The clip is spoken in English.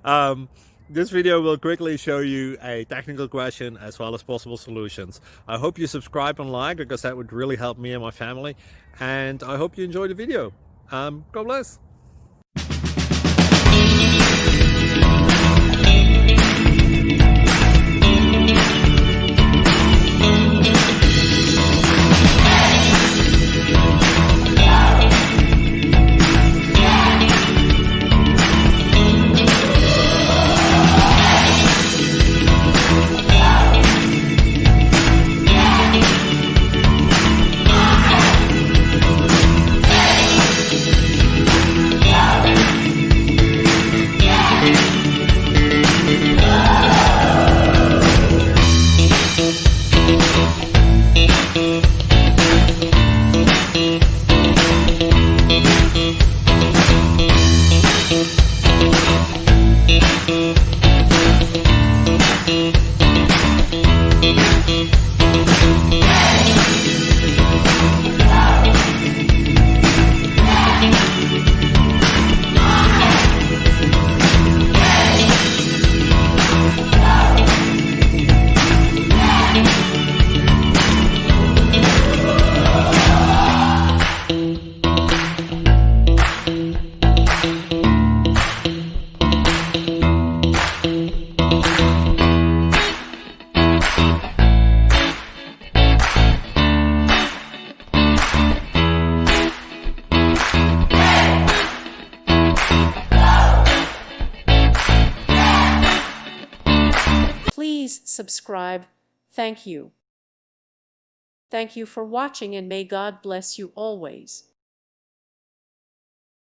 um, this video will quickly show you a technical question as well as possible solutions. I hope you subscribe and like, because that would really help me and my family. And I hope you enjoy the video. God bless. Please subscribe. Thank you. Thank you for watching, and may God bless you always.